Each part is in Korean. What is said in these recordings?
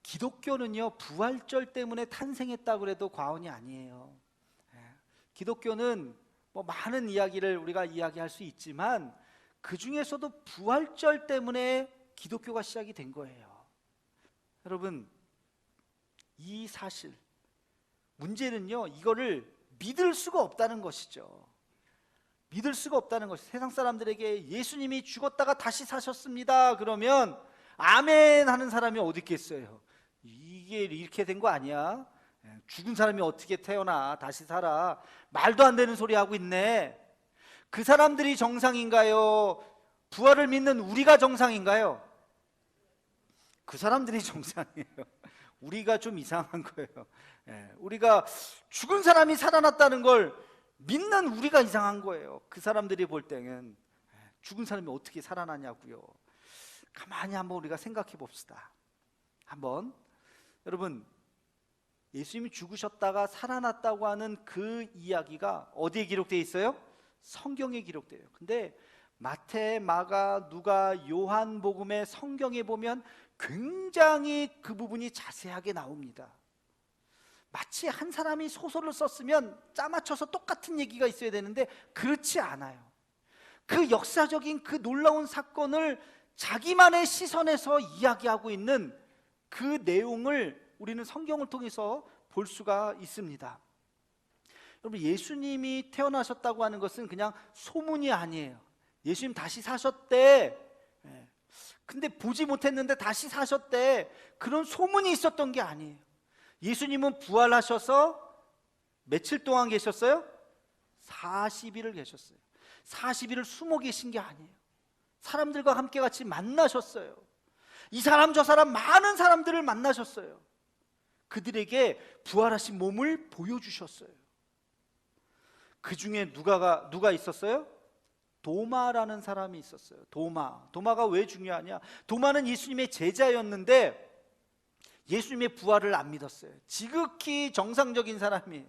기독교는요, 부활절 때문에 탄생했다고 그래도 과언이 아니에요. 기독교는 뭐 많은 이야기를 우리가 이야기할 수 있지만 그 중에서도 부활절 때문에 기독교가 시작이 된 거예요. 여러분, 이 사실, 문제는요, 이거를 믿을 수가 없다는 것이죠. 믿을 수가 없다는 것이, 세상 사람들에게 예수님이 죽었다가 다시 사셨습니다 그러면 아멘 하는 사람이 어디 있겠어요? 이게 이렇게 된 거 아니야? 죽은 사람이 어떻게 태어나 다시 살아? 말도 안 되는 소리 하고 있네. 그 사람들이 정상인가요? 부활을 믿는 우리가 정상인가요? 그 사람들이 정상이에요. 우리가 좀 이상한 거예요. 우리가 죽은 사람이 살아났다는 걸 믿는 우리가 이상한 거예요. 그 사람들이 볼 때는 죽은 사람이 어떻게 살아나냐고요. 가만히 한번 우리가 생각해 봅시다. 한번, 여러분, 예수님이 죽으셨다가 살아났다고 하는 그 이야기가 어디에 기록되어 있어요? 성경에 기록돼요. 근데 마태, 마가, 누가, 요한복음의 성경에 보면 굉장히 그 부분이 자세하게 나옵니다. 마치 한 사람이 소설을 썼으면 짜맞춰서 똑같은 얘기가 있어야 되는데 그렇지 않아요. 그 역사적인 그 놀라운 사건을 자기만의 시선에서 이야기하고 있는 그 내용을 우리는 성경을 통해서 볼 수가 있습니다. 여러분, 예수님이 태어나셨다고 하는 것은 그냥 소문이 아니에요. 예수님 다시 사셨대. 근데 보지 못했는데 다시 사셨대. 그런 소문이 있었던 게 아니에요. 예수님은 부활하셔서 며칠 동안 계셨어요? 40일을 계셨어요. 40일을 숨어 계신 게 아니에요. 사람들과 함께 같이 만나셨어요. 이 사람 저 사람 많은 사람들을 만나셨어요. 그들에게 부활하신 몸을 보여주셨어요. 그 중에 누가 있었어요? 도마라는 사람이 있었어요. 도마가 왜 중요하냐? 도마는 예수님의 제자였는데 예수님의 부활을 안 믿었어요. 지극히 정상적인 사람이에요.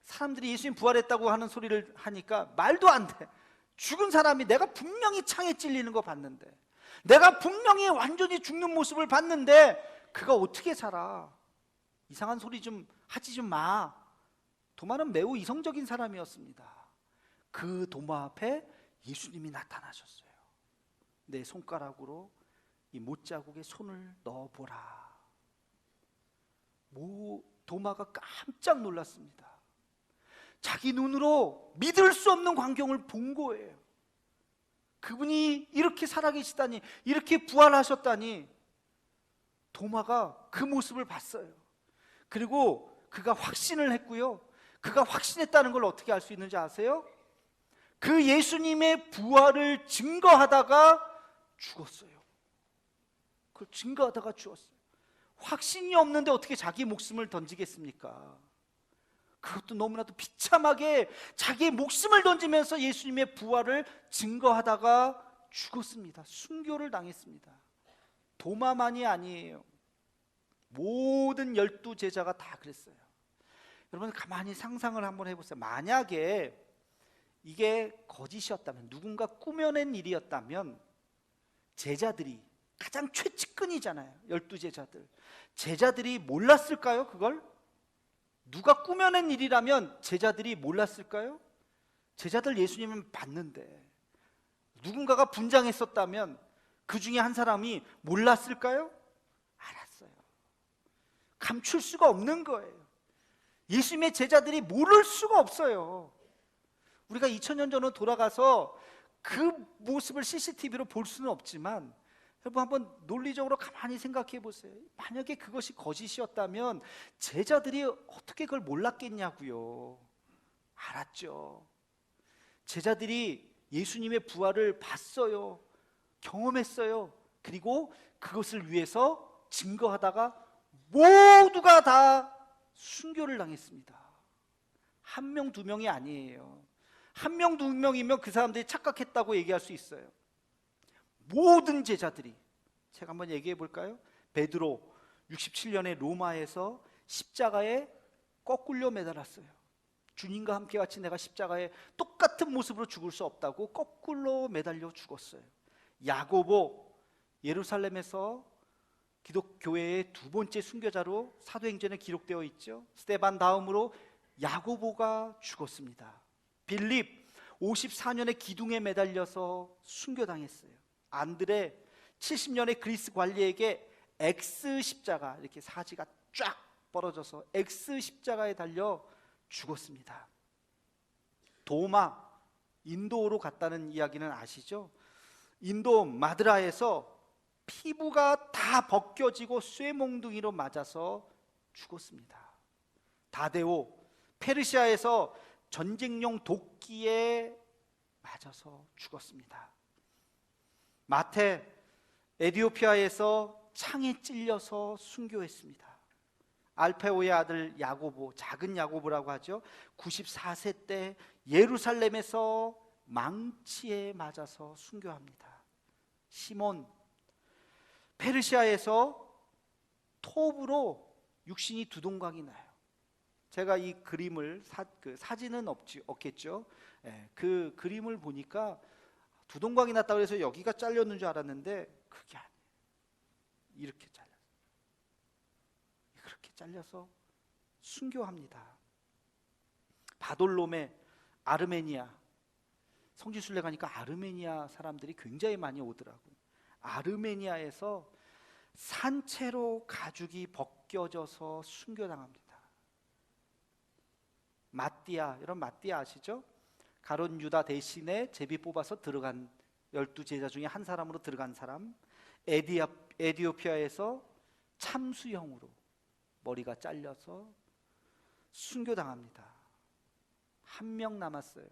사람들이 예수님 부활했다고 하는 소리를 하니까 말도 안 돼. 죽은 사람이, 내가 분명히 창에 찔리는 거 봤는데, 내가 분명히 완전히 죽는 모습을 봤는데 그가 어떻게 살아? 이상한 소리 좀 하지 좀 마. 도마는 매우 이성적인 사람이었습니다. 그 도마 앞에 예수님이 나타나셨어요. 내 손가락으로 이 못자국에 손을 넣어보라. 도마가 깜짝 놀랐습니다. 자기 눈으로 믿을 수 없는 광경을 본 거예요. 그분이 이렇게 살아계시다니, 이렇게 부활하셨다니. 도마가 그 모습을 봤어요. 그리고 그가 확신을 했고요. 그가 확신했다는 걸 어떻게 알 수 있는지 아세요? 그 예수님의 부활을 증거하다가 죽었어요. 그걸 증거하다가 죽었어요. 확신이 없는데 어떻게 자기 목숨을 던지겠습니까? 그것도 너무나도 비참하게 자기의 목숨을 던지면서 예수님의 부활을 증거하다가 죽었습니다. 순교를 당했습니다. 도마만이 아니에요. 모든 12제자가 다 그랬어요. 여러분, 가만히 상상을 한번 해보세요. 만약에 이게 거짓이었다면, 누군가 꾸며낸 일이었다면, 제자들이, 가장 최측근이잖아요, 12제자들. 제자들이 몰랐을까요, 그걸? 누가 꾸며낸 일이라면 제자들이 몰랐을까요? 제자들 예수님은 봤는데, 누군가가 분장했었다면 그 중에 한 사람이 몰랐을까요? 알았어요. 감출 수가 없는 거예요. 예수님의 제자들이 모를 수가 없어요. 우리가 2000년 전으로 돌아가서 그 모습을 CCTV로 볼 수는 없지만, 여러분 한번 논리적으로 가만히 생각해 보세요. 만약에 그것이 거짓이었다면 제자들이 어떻게 그걸 몰랐겠냐고요. 알았죠. 제자들이 예수님의 부활을 봤어요. 경험했어요. 그리고 그것을 위해서 증거하다가 모두가 다 순교를 당했습니다. 한 명, 두 명이 아니에요. 한 명, 두 명이면 그 사람들이 착각했다고 얘기할 수 있어요. 모든 제자들이, 제가 한번 얘기해 볼까요? 베드로 67년에 로마에서 십자가에 거꾸로 매달았어요. 주님과 함께 같이 내가 십자가에 똑같은 모습으로 죽을 수 없다고 거꾸로 매달려 죽었어요. 야고보 예루살렘에서 기독교회의 두 번째 순교자로 사도행전에 기록되어 있죠. 스데반 다음으로 야고보가 죽었습니다. 빌립 54년에 기둥에 매달려서 순교당했어요. 안드레 70년의 그리스 관리에게 X 십자가, 이렇게 사지가 쫙 벌어져서 X 십자가에 달려 죽었습니다. 도마, 인도로 갔다는 이야기는 아시죠? 인도 마드라에서 피부가 다 벗겨지고 쇠몽둥이로 맞아서 죽었습니다. 다데오, 페르시아에서 전쟁용 도끼에 맞아서 죽었습니다. 마태, 에디오피아에서 창에 찔려서 순교했습니다. 알페오의 아들 야고보, 작은 야고보라고 하죠. 94세 때 예루살렘에서 망치에 맞아서 순교합니다. 시몬, 페르시아에서 톱으로 육신이 두동강이 나요. 제가 이 그림을 사진은 없겠죠. 그 그림을 보니까 두동강이 났다고 해서 여기가 잘렸는 줄 알았는데 그게 아니에요. 이렇게 그렇게 잘려서 순교합니다. 바돌롬의 아르메니아, 성지순례 가니까 아르메니아 사람들이 굉장히 많이 오더라고요. 아르메니아에서 산채로 가죽이 벗겨져서 순교당합니다. 마띠아, 여러분 마띠아 아시죠? 가룟 유다 대신에 제비 뽑아서 들어간 12제자 중에 한 사람으로 들어간 사람. 에디오피아에서 참수형으로 머리가 잘려서 순교당합니다. 한 명 남았어요.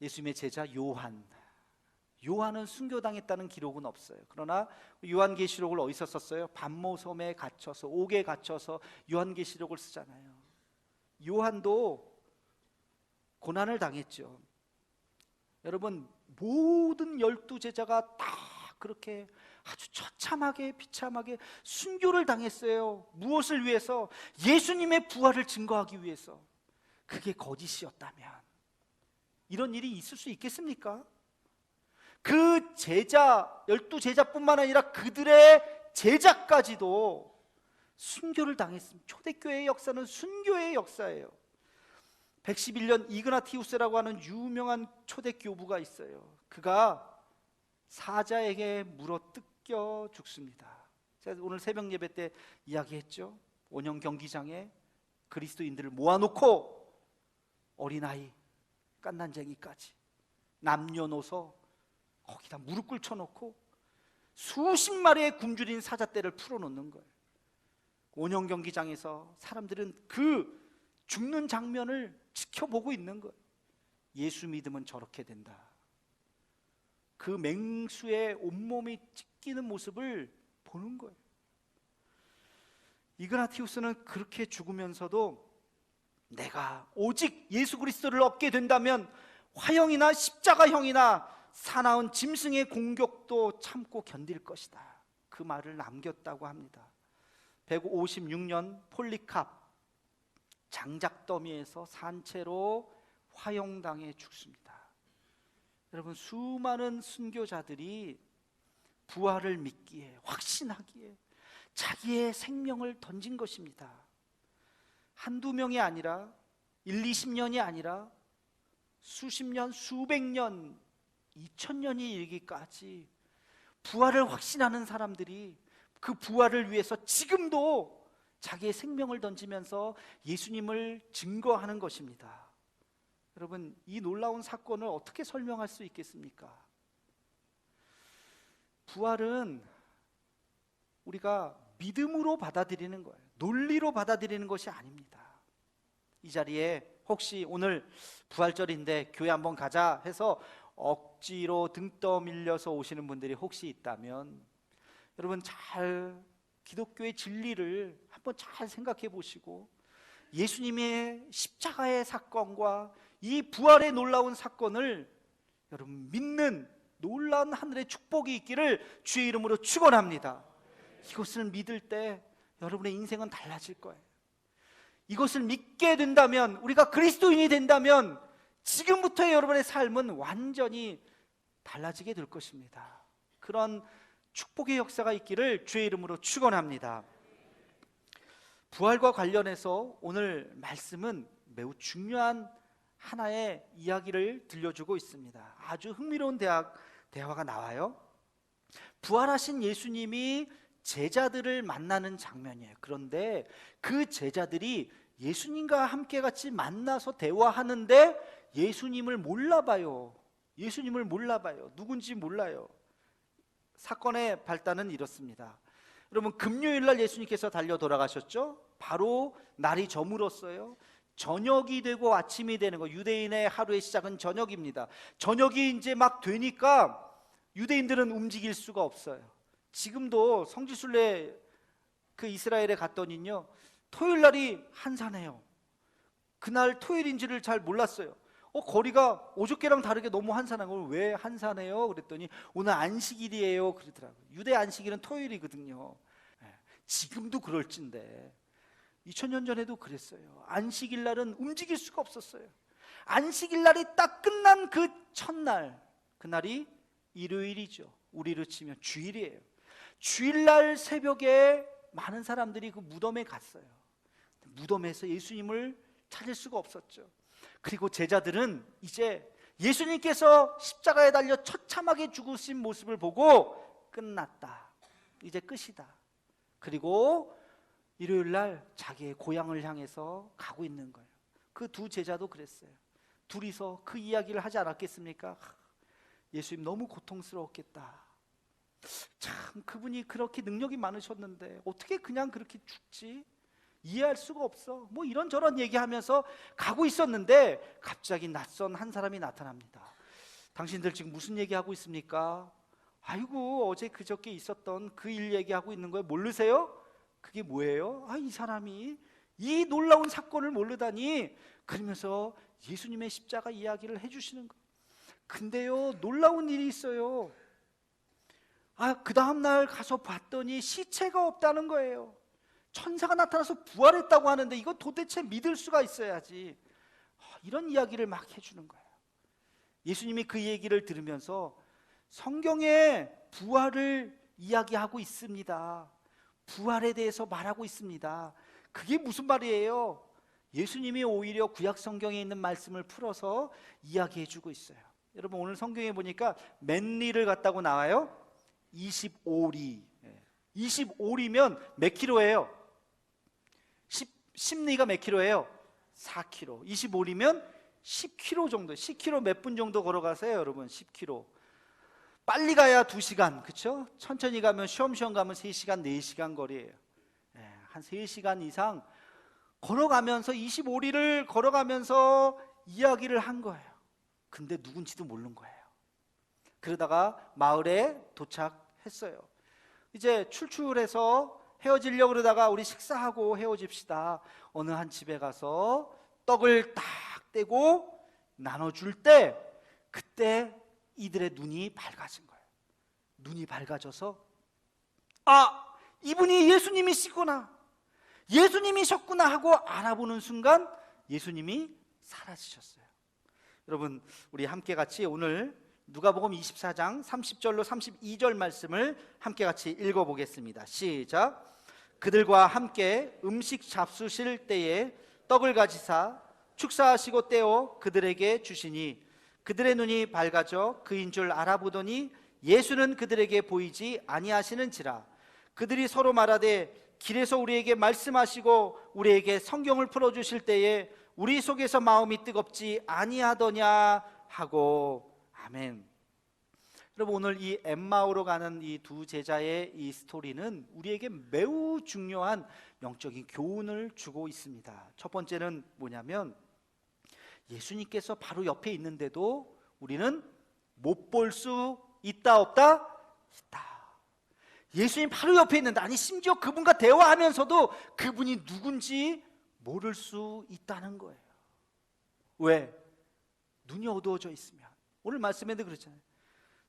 예수님의 제자 요한은 순교당했다는 기록은 없어요. 그러나 요한계시록을 어디서 썼어요? 반모섬에 갇혀서, 옥에 갇혀서 요한계시록을 쓰잖아요. 요한도 고난을 당했죠. 여러분, 모든 12제자가 다 그렇게 아주 처참하게 비참하게 순교를 당했어요. 무엇을 위해서? 예수님의 부활을 증거하기 위해서. 그게 거짓이었다면 이런 일이 있을 수 있겠습니까? 그 제자, 12제자뿐만 아니라 그들의 제자까지도 순교를 당했습니다. 초대교회의 역사는 순교의 역사예요. 111년 이그나티우스라고 하는 유명한 초대교부가 있어요. 그가 사자에게 물어 뜯겨 죽습니다. 제가 오늘 새벽 예배 때 이야기했죠. 원형 경기장에 그리스도인들을 모아놓고 어린아이, 깐난쟁이까지 남녀노소 거기다 무릎 꿇혀놓고 수십 마리의 굶주린 사자떼를 풀어놓는 거예요. 원형 경기장에서 사람들은 그 죽는 장면을 지켜보고 있는 거예요. 예수 믿으면 저렇게 된다. 그 맹수의 온몸이 찢기는 모습을 보는 거예요. 이그나티우스는 그렇게 죽으면서도 내가 오직 예수 그리스도를 얻게 된다면 화형이나 십자가형이나 사나운 짐승의 공격도 참고 견딜 것이다. 그 말을 남겼다고 합니다. 156년 폴리캅 장작더미에서 산채로 화형당해 죽습니다. 여러분, 수많은 순교자들이 부활을 믿기에, 확신하기에 자기의 생명을 던진 것입니다. 한두 명이 아니라 20년이 아니라 수십 년, 수백 년, 2000년이 이르기까지 부활을 확신하는 사람들이 그 부활을 위해서 지금도 자기의 생명을 던지면서 예수님을 증거하는 것입니다. 여러분, 이 놀라운 사건을 어떻게 설명할 수 있겠습니까? 부활은 우리가 믿음으로 받아들이는 거예요. 논리로 받아들이는 것이 아닙니다. 이 자리에 혹시 오늘 부활절인데 교회 한번 가자 해서 억지로 등 떠밀려서 오시는 분들이 혹시 있다면 여러분, 잘 기독교의 진리를 한번 잘 생각해 보시고 예수님의 십자가의 사건과 이 부활의 놀라운 사건을 여러분 믿는 놀라운 하늘의 축복이 있기를 주의 이름으로 축원합니다. 이것을 믿을 때 여러분의 인생은 달라질 거예요. 이것을 믿게 된다면, 우리가 그리스도인이 된다면 지금부터의 여러분의 삶은 완전히 달라지게 될 것입니다. 그런 축복의 역사가 있기를 주의 이름으로 축원합니다. 부활과 관련해서 오늘 말씀은 매우 중요한 하나의 이야기를 들려주고 있습니다. 아주 흥미로운 대화가 나와요. 부활하신 예수님이 제자들을 만나는 장면이에요. 그런데 그 제자들이 예수님과 함께 같이 만나서 대화하는데 예수님을 몰라봐요. 예수님을 몰라봐요. 누군지 몰라요. 사건의 발단은 이렇습니다. 여러분, 금요일 날 예수님께서 달려 돌아가셨죠? 바로 날이 저물었어요. 저녁이 되고 아침이 되는 거, 유대인의 하루의 시작은 저녁입니다. 저녁이 이제 막 되니까 유대인들은 움직일 수가 없어요. 지금도 성지순례 그 이스라엘에 갔더니요, 토요일 날이 한산해요. 그날 토요일인지를 잘 몰랐어요. 거리가 어저께랑 다르게 너무 한산한 걸 왜 한산해요? 그랬더니 오늘 안식일이에요 그러더라고요. 유대 안식일은 토요일이거든요. 지금도 그럴진데 2000년 전에도 그랬어요. 안식일 날은 움직일 수가 없었어요. 안식일 날이 딱 끝난 그 첫날, 그날이 일요일이죠. 우리로 치면 주일이에요. 주일날 새벽에 많은 사람들이 그 무덤에 갔어요. 무덤에서 예수님을 찾을 수가 없었죠. 그리고 제자들은 이제 예수님께서 십자가에 달려 처참하게 죽으신 모습을 보고 끝났다, 이제 끝이다. 그리고 일요일 날 자기의 고향을 향해서 가고 있는 거예요. 그 두 제자도 그랬어요. 둘이서 그 이야기를 하지 않았겠습니까? 예수님 너무 고통스러웠겠다. 참, 그분이 그렇게 능력이 많으셨는데 어떻게 그냥 그렇게 죽지? 이해할 수가 없어. 뭐 이런저런 얘기하면서 가고 있었는데 갑자기 낯선 한 사람이 나타납니다. 당신들 지금 무슨 얘기하고 있습니까? 아이고, 어제 그저께 있었던 그 일 얘기하고 있는 거예요. 모르세요? 그게 뭐예요? 이 사람이 이 놀라운 사건을 모르다니. 그러면서 예수님의 십자가 이야기를 해주시는 거예요. 근데요, 놀라운 일이 있어요. 그 다음날 가서 봤더니 시체가 없다는 거예요. 천사가 나타나서 부활했다고 하는데 이거 도대체 믿을 수가 있어야지. 이런 이야기를 막 해주는 거예요. 예수님이 그 얘기를 들으면서 성경에 부활을 이야기하고 있습니다. 부활에 대해서 말하고 있습니다. 그게 무슨 말이에요? 예수님이 오히려 구약 성경에 있는 말씀을 풀어서 이야기해주고 있어요. 여러분, 오늘 성경에 보니까 맨리를 갔다고 나와요. 25리. 25리면 몇 킬로예요? 10리가 몇 킬로예요? 4킬로. 25리면 10킬로 정도. 10킬로 몇 분 정도 걸어가세요, 여러분? 10킬로. 빨리 가야 2시간, 그렇죠? 천천히 가면, 쉬엄쉬엄 가면 3시간, 4시간 거리예요. 한 3시간 이상 걸어가면서 25리를 걸어가면서 이야기를 한 거예요. 근데 누군지도 모르는 거예요. 그러다가 마을에 도착했어요. 이제 출출해서 헤어지려고 그러다가 우리 식사하고 헤어집시다. 어느 한 집에 가서 떡을 딱 떼고 나눠줄 때, 그때 이들의 눈이 밝아진 거예요. 눈이 밝아져서 이분이 예수님이시구나, 예수님이셨구나 하고 알아보는 순간 예수님이 사라지셨어요. 여러분, 우리 함께 같이 오늘 누가복음 24장 30절로 32절 말씀을 함께 같이 읽어보겠습니다. 시작. 그들과 함께 음식 잡수실 때에 떡을 가지사 축사하시고 떼어 그들에게 주시니 그들의 눈이 밝아져 그인 줄 알아보더니 예수는 그들에게 보이지 아니하시는지라. 그들이 서로 말하되 길에서 우리에게 말씀하시고 우리에게 성경을 풀어주실 때에 우리 속에서 마음이 뜨겁지 아니하더냐 하고. 아멘. 여러분, 오늘 이 엠마오로 가는 이 두 제자의 이 스토리는 우리에게 매우 중요한 영적인 교훈을 주고 있습니다. 첫 번째는 뭐냐면, 예수님께서 바로 옆에 있는데도 우리는 못 볼 수 있다 없다? 있다. 예수님 바로 옆에 있는데, 아니 심지어 그분과 대화하면서도 그분이 누군지 모를 수 있다는 거예요. 왜? 눈이 어두워져 있으면. 오늘 말씀에도 그렇잖아요.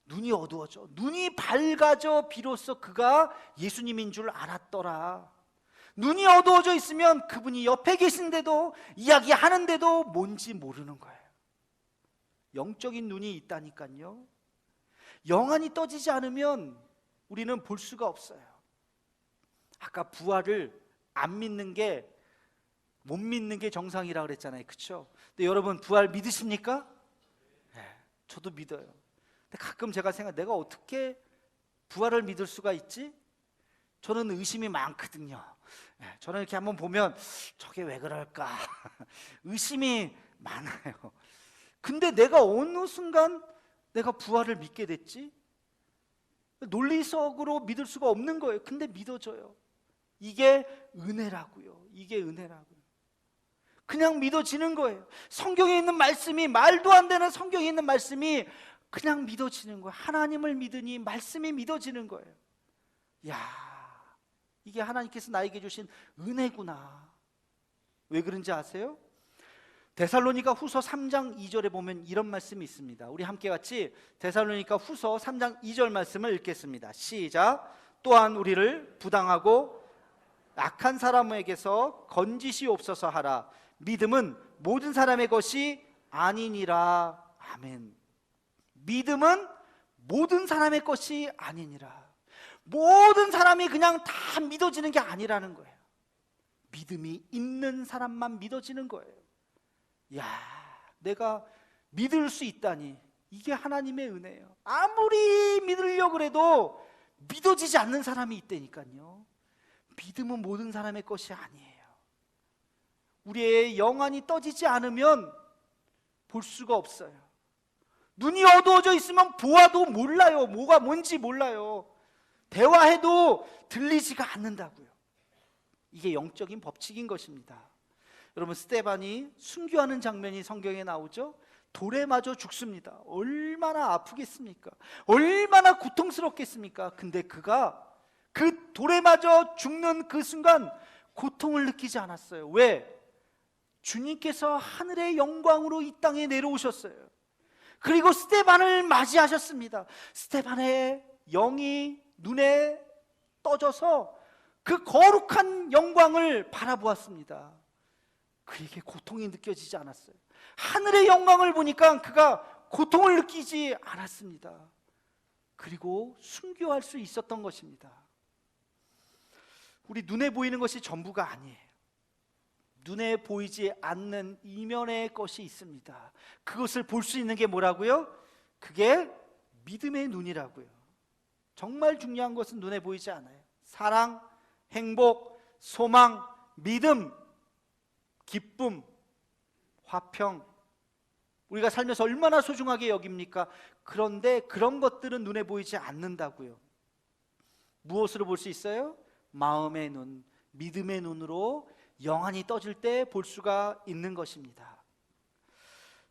눈이 어두워져, 눈이 밝아져 비로소 그가 예수님인 줄 알았더라. 눈이 어두워져 있으면 그분이 옆에 계신데도, 이야기하는데도 뭔지 모르는 거예요. 영적인 눈이 있다니까요. 영안이 떠지지 않으면 우리는 볼 수가 없어요. 아까 부활을 안 믿는 게, 못 믿는 게 정상이라고 그랬잖아요. 그렇죠? 근데 여러분 부활 믿으십니까? 네, 저도 믿어요. 근데 가끔 제가 내가 어떻게 부활을 믿을 수가 있지? 저는 의심이 많거든요. 네, 저는 이렇게 한번 보면 저게 왜 그럴까? 의심이 많아요. 근데 내가 어느 순간 내가 부활을 믿게 됐지? 논리적으로 믿을 수가 없는 거예요. 근데 믿어져요. 이게 은혜라고요. 이게 은혜라고요. 그냥 믿어지는 거예요. 성경에 있는 말씀이, 말도 안 되는 성경에 있는 말씀이 그냥 믿어지는 거예요. 하나님을 믿으니 말씀이 믿어지는 거예요. 야, 이게 하나님께서 나에게 주신 은혜구나. 왜 그런지 아세요? 데살로니가 후서 3장 2절에 보면 이런 말씀이 있습니다. 우리 함께 같이 데살로니가 후서 3장 2절 말씀을 읽겠습니다. 시작. 또한 우리를 부당하고 악한 사람에게서 건지시옵소서 하라. 믿음은 모든 사람의 것이 아니니라. 아멘. 믿음은 모든 사람의 것이 아니니라. 모든 사람이 그냥 다 믿어지는 게 아니라는 거예요. 믿음이 있는 사람만 믿어지는 거예요. 야, 내가 믿을 수 있다니, 이게 하나님의 은혜예요. 아무리 믿으려고 해도 믿어지지 않는 사람이 있다니까요. 믿음은 모든 사람의 것이 아니에요. 우리의 영안이 떠지지 않으면 볼 수가 없어요. 눈이 어두워져 있으면 보아도 몰라요. 뭐가 뭔지 몰라요. 대화해도 들리지가 않는다고요. 이게 영적인 법칙인 것입니다. 여러분, 스데반이 순교하는 장면이 성경에 나오죠. 돌에 맞아 죽습니다. 얼마나 아프겠습니까? 얼마나 고통스럽겠습니까? 근데 그가 그 돌에 맞아 죽는 그 순간 고통을 느끼지 않았어요. 왜? 주님께서 하늘의 영광으로 이 땅에 내려오셨어요. 그리고 스데반을 맞이하셨습니다. 스데반의 영이 눈에 떠져서 그 거룩한 영광을 바라보았습니다. 그에게 고통이 느껴지지 않았어요. 하늘의 영광을 보니까 그가 고통을 느끼지 않았습니다. 그리고 순교할 수 있었던 것입니다. 우리 눈에 보이는 것이 전부가 아니에요. 눈에 보이지 않는 이면의 것이 있습니다. 그것을 볼 수 있는 게 뭐라고요? 그게 믿음의 눈이라고요. 정말 중요한 것은 눈에 보이지 않아요. 사랑, 행복, 소망, 믿음, 기쁨, 화평, 우리가 살면서 얼마나 소중하게 여깁니까? 그런데 그런 것들은 눈에 보이지 않는다고요. 무엇으로 볼 수 있어요? 마음의 눈, 믿음의 눈으로 영안이 떠질 때 볼 수가 있는 것입니다.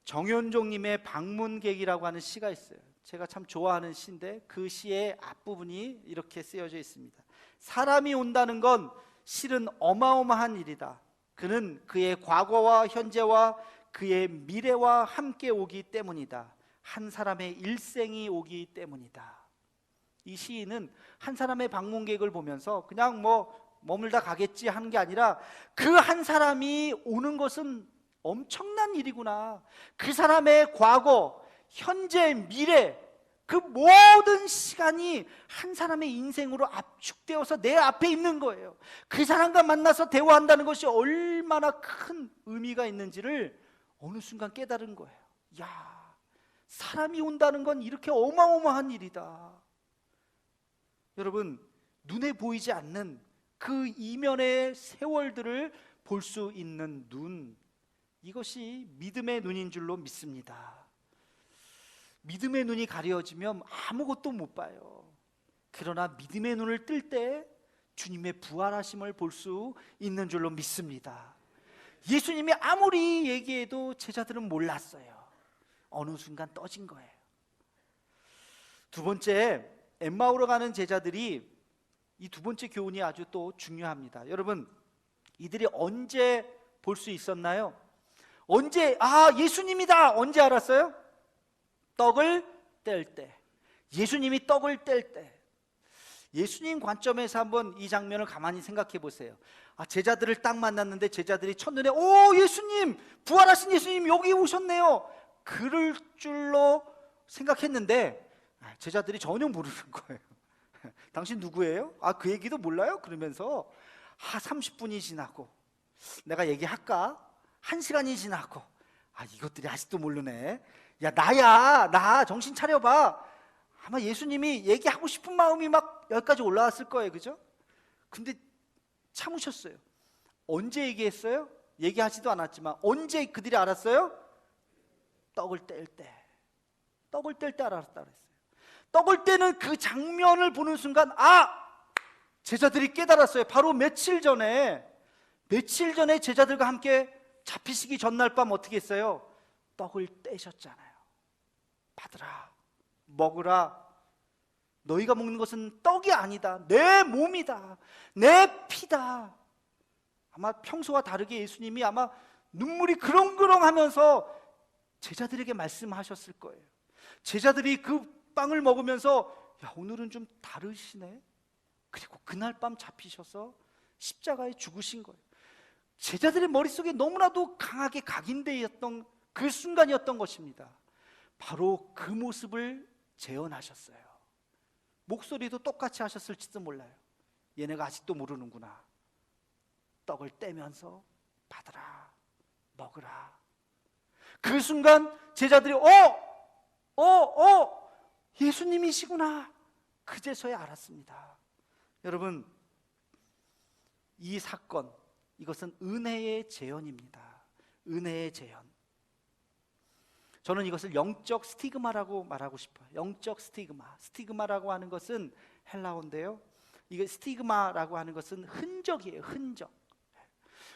정현종님의 방문객이라고 하는 시가 있어요. 제가 참 좋아하는 시인데 그 시의 앞부분이 이렇게 쓰여져 있습니다. 사람이 온다는 건 실은 어마어마한 일이다. 그는 그의 과거와 현재와 그의 미래와 함께 오기 때문이다. 한 사람의 일생이 오기 때문이다. 이 시인은 한 사람의 방문객을 보면서 그냥 머물다 가겠지 하는 게 아니라 그 한 사람이 오는 것은 엄청난 일이구나. 그 사람의 과거, 현재, 미래, 그 모든 시간이 한 사람의 인생으로 압축되어서 내 앞에 있는 거예요. 그 사람과 만나서 대화한다는 것이 얼마나 큰 의미가 있는지를 어느 순간 깨달은 거예요. 야, 사람이 온다는 건 이렇게 어마어마한 일이다. 여러분, 눈에 보이지 않는 그 이면의 세월들을 볼 수 있는 눈, 이것이 믿음의 눈인 줄로 믿습니다. 믿음의 눈이 가려지면 아무것도 못 봐요. 그러나 믿음의 눈을 뜰 때 주님의 부활하심을 볼 수 있는 줄로 믿습니다. 예수님이 아무리 얘기해도 제자들은 몰랐어요. 어느 순간 떠진 거예요. 두 번째, 엠마오로 가는 제자들이, 이 두 번째 교훈이 아주 또 중요합니다. 여러분, 이들이 언제 볼 수 있었나요? 언제, 예수님이다! 언제 알았어요? 떡을 뗄 때. 예수님이 떡을 뗄 때. 예수님 관점에서 한번 이 장면을 가만히 생각해 보세요. 제자들을 딱 만났는데 제자들이 첫눈에 예수님, 부활하신 예수님 여기 오셨네요, 그럴 줄로 생각했는데 제자들이 전혀 모르는 거예요. 당신 누구예요? 아, 그 얘기도 몰라요? 그러면서 30분이 지나고, 내가 얘기할까? 1시간이 지나고, 이것들이 아직도 모르네. 야, 나야, 나 정신 차려봐. 아마 예수님이 얘기하고 싶은 마음이 막 여기까지 올라왔을 거예요, 그죠? 근데 참으셨어요. 언제 얘기했어요? 얘기하지도 않았지만 언제 그들이 알았어요? 떡을 뗄 때. 떡을 뗄 때 알았다 그랬어요. 떡을 떼는 그 장면을 보는 순간, 제자들이 깨달았어요. 바로 며칠 전에 제자들과 함께 잡히시기 전날 밤 어떻게 했어요? 떡을 떼셨잖아요. 받으라, 먹으라. 너희가 먹는 것은 떡이 아니다. 내 몸이다. 내 피다. 아마 평소와 다르게 예수님이 아마 눈물이 그렁그렁하면서 제자들에게 말씀하셨을 거예요. 제자들이 그 빵을 먹으면서, 야, 오늘은 좀 다르시네. 그리고 그날 밤 잡히셔서 십자가에 죽으신 거예요. 제자들의 머릿속에 너무나도 강하게 각인되었던 그 순간이었던 것입니다. 바로 그 모습을 재현하셨어요. 목소리도 똑같이 하셨을지도 몰라요. 얘네가 아직도 모르는구나. 떡을 떼면서 받으라, 먹으라. 그 순간 제자들이 예수님이시구나, 그제서야 알았습니다. 여러분, 이 사건, 이것은 은혜의 재현입니다. 은혜의 재현. 저는 이것을 영적 스티그마라고 말하고 싶어요. 영적 스티그마. 스티그마라고 하는 것은 헬라어인데요, 이게 스티그마라고 하는 것은 흔적이에요. 흔적.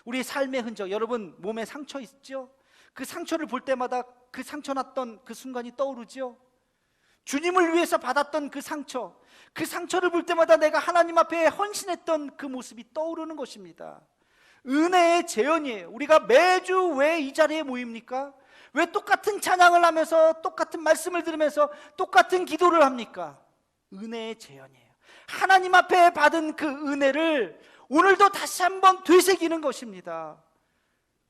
우리의 삶의 흔적. 여러분, 몸에 상처 있죠? 그 상처를 볼 때마다 그 상처 났던 그 순간이 떠오르죠? 주님을 위해서 받았던 그 상처를 볼 때마다 내가 하나님 앞에 헌신했던 그 모습이 떠오르는 것입니다. 은혜의 재현이에요. 우리가 매주 왜 이 자리에 모입니까? 왜 똑같은 찬양을 하면서 똑같은 말씀을 들으면서 똑같은 기도를 합니까? 은혜의 재현이에요. 하나님 앞에 받은 그 은혜를 오늘도 다시 한번 되새기는 것입니다.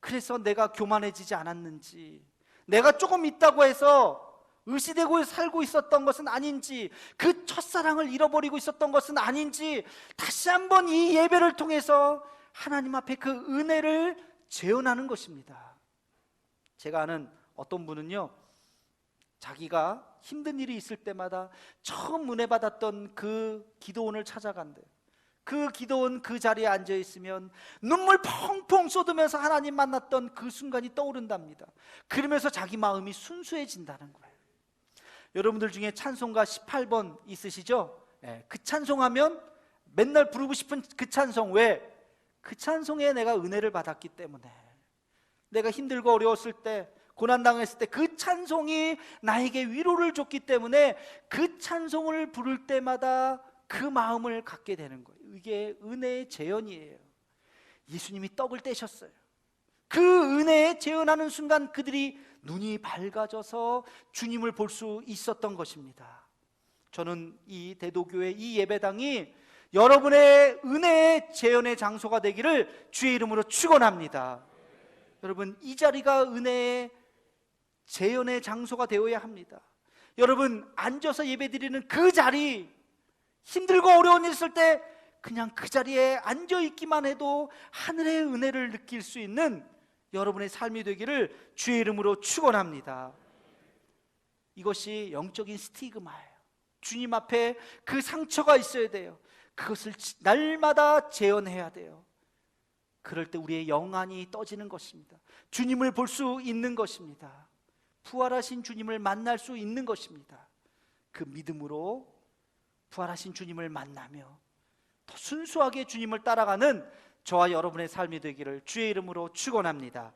그래서 내가 교만해지지 않았는지, 내가 조금 있다고 해서 의시되고 살고 있었던 것은 아닌지, 그 첫사랑을 잃어버리고 있었던 것은 아닌지, 다시 한번 이 예배를 통해서 하나님 앞에 그 은혜를 재현하는 것입니다. 제가 아는 어떤 분은요, 자기가 힘든 일이 있을 때마다 처음 은혜 받았던 그 기도원을 찾아간대요. 그 기도원 그 자리에 앉아 있으면 눈물 펑펑 쏟으면서 하나님 만났던 그 순간이 떠오른답니다. 그러면서 자기 마음이 순수해진다는 거예요. 여러분들 중에 찬송가 18번 있으시죠? 그 찬송하면 맨날 부르고 싶은 그 찬송. 왜? 그 찬송에 내가 은혜를 받았기 때문에, 내가 힘들고 어려웠을 때, 고난당했을 때 그 찬송이 나에게 위로를 줬기 때문에 그 찬송을 부를 때마다 그 마음을 갖게 되는 거예요. 이게 은혜의 재현이에요. 예수님이 떡을 떼셨어요. 그 은혜에 재현하는 순간 그들이 눈이 밝아져서 주님을 볼 수 있었던 것입니다. 저는 이 대도교회 이 예배당이 여러분의 은혜의 재현의 장소가 되기를 주의 이름으로 축원합니다. 여러분, 이 자리가 은혜의 재현의 장소가 되어야 합니다. 여러분, 앉아서 예배드리는 그 자리, 힘들고 어려운 일 있을 때 그냥 그 자리에 앉아있기만 해도 하늘의 은혜를 느낄 수 있는 여러분의 삶이 되기를 주의 이름으로 축원합니다. 이것이 영적인 스티그마예요. 주님 앞에 그 상처가 있어야 돼요. 그것을 날마다 재현해야 돼요. 그럴 때 우리의 영안이 떠지는 것입니다. 주님을 볼 수 있는 것입니다. 부활하신 주님을 만날 수 있는 것입니다. 그 믿음으로 부활하신 주님을 만나며 더 순수하게 주님을 따라가는 저와 여러분의 삶이 되기를 주의 이름으로 축원합니다.